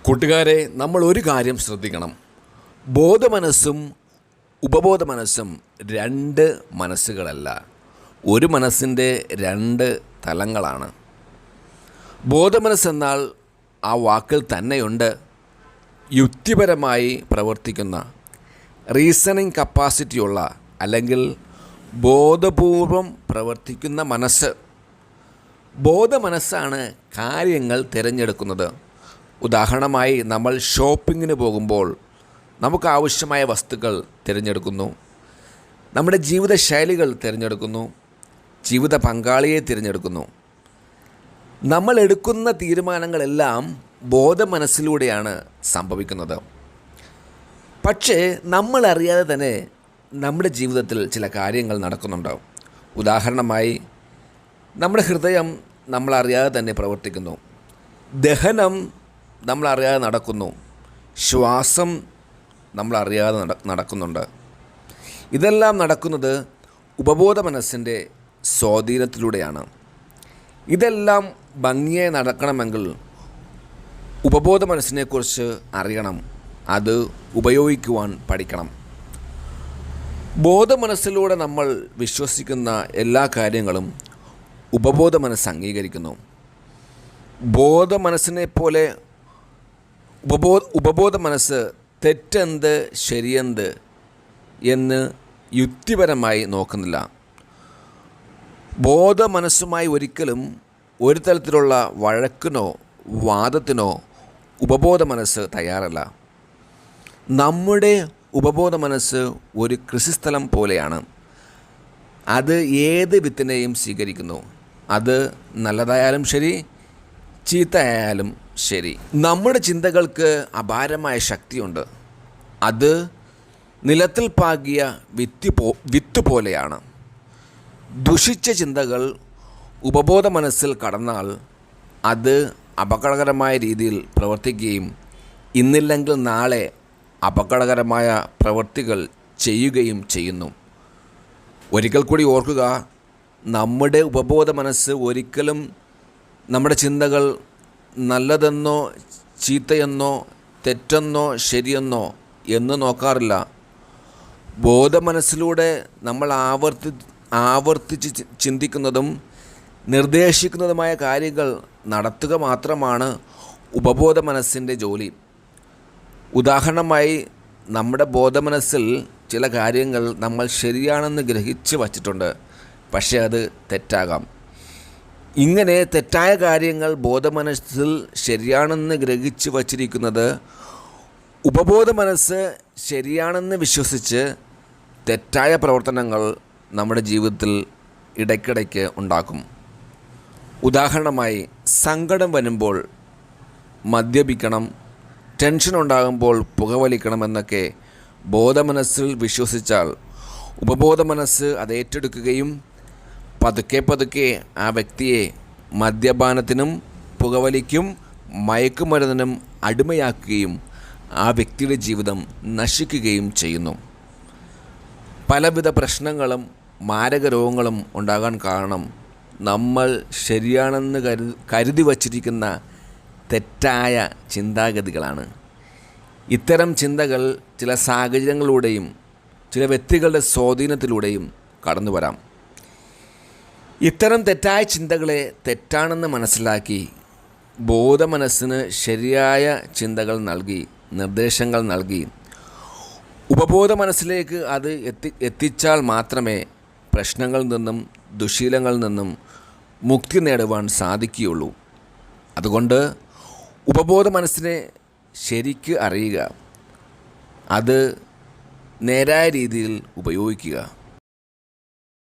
കൂട്ടുകാരെ, നമ്മൾ ഒരു കാര്യം ശ്രദ്ധിക്കണം. ബോധമനസ്സും ഉപബോധ മനസ്സും രണ്ട് മനസ്സുകളല്ല, ഒരു മനസ്സിൻ്റെ രണ്ട് തലങ്ങളാണ്. ബോധമനസ്സെന്നാൽ ആ വാക്കിൽ തന്നെയുണ്ട് യുക്തിപരമായി പ്രവർത്തിക്കുന്ന, റീസണിങ് കപ്പാസിറ്റിയുള്ള, അല്ലെങ്കിൽ ബോധപൂർവം പ്രവർത്തിക്കുന്ന മനസ്സ്. ബോധമനസ്സാണ് കാര്യങ്ങൾ തിരഞ്ഞെടുക്കുന്നത്. ഉദാഹരണമായി, നമ്മൾ ഷോപ്പിങ്ങിന് പോകുമ്പോൾ നമുക്ക് ആവശ്യമായ വസ്തുക്കൾ തിരഞ്ഞെടുക്കുന്നു, നമ്മുടെ ജീവിതശൈലികൾ തിരഞ്ഞെടുക്കുന്നു, ജീവിത പങ്കാളിയെ തിരഞ്ഞെടുക്കുന്നു. നമ്മൾ എടുക്കുന്ന തീരുമാനങ്ങളെല്ലാം ബോധമനസ്സിലൂടെയാണ് സംഭവിക്കുന്നത്. പക്ഷേ നമ്മൾ അറിയാതെ തന്നെ നമ്മുടെ ജീവിതത്തിൽ ചില കാര്യങ്ങൾ നടക്കുന്നുണ്ടാവും. ഉദാഹരണമായി, നമ്മുടെ ഹൃദയം നമ്മളറിയാതെ തന്നെ പ്രവർത്തിക്കുന്നു, ദഹനം നമ്മളറിയാതെ നടക്കുന്നു, ശ്വാസം നമ്മളറിയാതെ നടക്കുന്നുണ്ട്. ഇതെല്ലാം നടക്കുന്നത് ഉപബോധ മനസ്സിൻ്റെ സ്വാധീനത്തിലൂടെയാണ്. ഇതെല്ലാം ഭംഗിയായി നടക്കണമെങ്കിൽ ഉപബോധ മനസ്സിനെക്കുറിച്ച് അറിയണം, അത് ഉപയോഗിക്കുവാൻ പഠിക്കണം. ബോധമനസ്സിലൂടെ നമ്മൾ വിശ്വസിക്കുന്ന എല്ലാ കാര്യങ്ങളും ഉപബോധ മനസ്സ് അംഗീകരിക്കുന്നു. ബോധമനസ്സിനെ പോലെ ഉപബോധ മനസ്സ് തെറ്റെന്ത് ശരിയെന്ത് എന്ന് യുക്തിപരമായി നോക്കുന്നില്ല. ബോധമനസ്സുമായി ഒരിക്കലും ഒരു തരത്തിലുള്ള വഴക്കിനോ വാദത്തിനോ ഉപബോധ മനസ്സ് തയ്യാറല്ല. നമ്മുടെ ഉപബോധ മനസ്സ് ഒരു കൃഷിസ്ഥലം പോലെയാണ്. അത് ഏത് വിത്തിനെയും സ്വീകരിക്കുന്നു. അത് നല്ലതായാലും ശരി, ചീത്തയായാലും ശരി. നമ്മുടെ ചിന്തകൾക്ക് അപാരമായ ശക്തിയുണ്ട്. അത് നിലത്തിൽ പാകിയ വിത്ത് പോലെയാണ്. ദുഷിച്ച ചിന്തകൾ ഉപബോധ മനസ്സിൽ കടന്നാൽ അത് അപകടകരമായ രീതിയിൽ പ്രവർത്തിക്കുകയും ഇന്നില്ലെങ്കിൽ നാളെ അപകടകരമായ പ്രവൃത്തികൾ ചെയ്യുകയും ചെയ്യുന്നു. ഒരിക്കൽ കൂടി ഓർക്കുക, നമ്മുടെ ഉപബോധ മനസ്സ് ഒരിക്കലും നമ്മുടെ ചിന്തകൾ നല്ലതെന്നോ ചീത്തയെന്നോ തെറ്റെന്നോ ശരിയെന്നോ എന്ന് നോക്കാറില്ല. ബോധമനസ്സിലൂടെ നമ്മൾ ആവർത്തിച്ച് ചിന്തിക്കുന്നതും നിർദ്ദേശിക്കുന്നതുമായ കാര്യങ്ങൾ നടത്തുക മാത്രമാണ് ഉപബോധ മനസ്സിൻ്റെ ജോലി. ഉദാഹരണമായി, നമ്മുടെ ബോധമനസ്സിൽ ചില കാര്യങ്ങൾ നമ്മൾ ശരിയാണെന്ന് ഗ്രഹിച്ച് വച്ചിട്ടുണ്ട്, പക്ഷേ അത് തെറ്റാകാം. ഇങ്ങനെ തെറ്റായ കാര്യങ്ങൾ ബോധമനസ്സിൽ ശരിയാണെന്ന് ഗ്രഹിച്ച് വച്ചിരിക്കുന്നത് ഉപബോധ മനസ്സ് ശരിയാണെന്ന് വിശ്വസിച്ച് തെറ്റായ പ്രവർത്തനങ്ങൾ നമ്മുടെ ജീവിതത്തിൽ ഇടയ്ക്കിടയ്ക്ക് ഉണ്ടാക്കും. ഉദാഹരണമായി, സങ്കടം വരുമ്പോൾ മദ്യപിക്കണം, ടെൻഷൻ ഉണ്ടാകുമ്പോൾ പുകവലിക്കണമെന്നൊക്കെ ബോധമനസ്സിൽ വിശ്വസിച്ചാൽ ഉപബോധ മനസ്സ് അത് ഏറ്റെടുക്കുകയും പതുക്കെ ആ വ്യക്തിയെ മദ്യപാനത്തിനും പുകവലിക്കും മയക്കുമരുന്നിനും അടിമയാക്കുകയും ആ വ്യക്തിയുടെ ജീവിതം നശിക്കുകയും ചെയ്യുന്നു. പലവിധ പ്രശ്നങ്ങളും മാരക രോഗങ്ങളും ഉണ്ടാകാൻ കാരണം നമ്മൾ ശരിയാണെന്ന് കരുതി വച്ചിരിക്കുന്ന തെറ്റായ ചിന്താഗതികളാണ്. ഇത്തരം ചിന്തകൾ ചില സാഹചര്യങ്ങളിലൂടെയും ചില വ്യക്തികളുടെ സ്വാധീനത്തിലൂടെയും കടന്നു വരാം. ഇത്തരം തെറ്റായ ചിന്തകളെ തെറ്റാണെന്ന് മനസ്സിലാക്കി ബോധമനസ്സിന് ശരിയായ ചിന്തകൾ നൽകി, നിർദ്ദേശങ്ങൾ നൽകി ഉപബോധ മനസ്സിലേക്ക് അത് എത്തിച്ചാൽ മാത്രമേ പ്രശ്നങ്ങളിൽ നിന്നും ദുശീലങ്ങളിൽ നിന്നും മുക്തി നേടുവാൻ സാധിക്കുകയുള്ളൂ. അതുകൊണ്ട് ഉപബോധ മനസ്സിനെ ശരിക്ക് അറിയുക, അത് നേരായ രീതിയിൽ ഉപയോഗിക്കുക.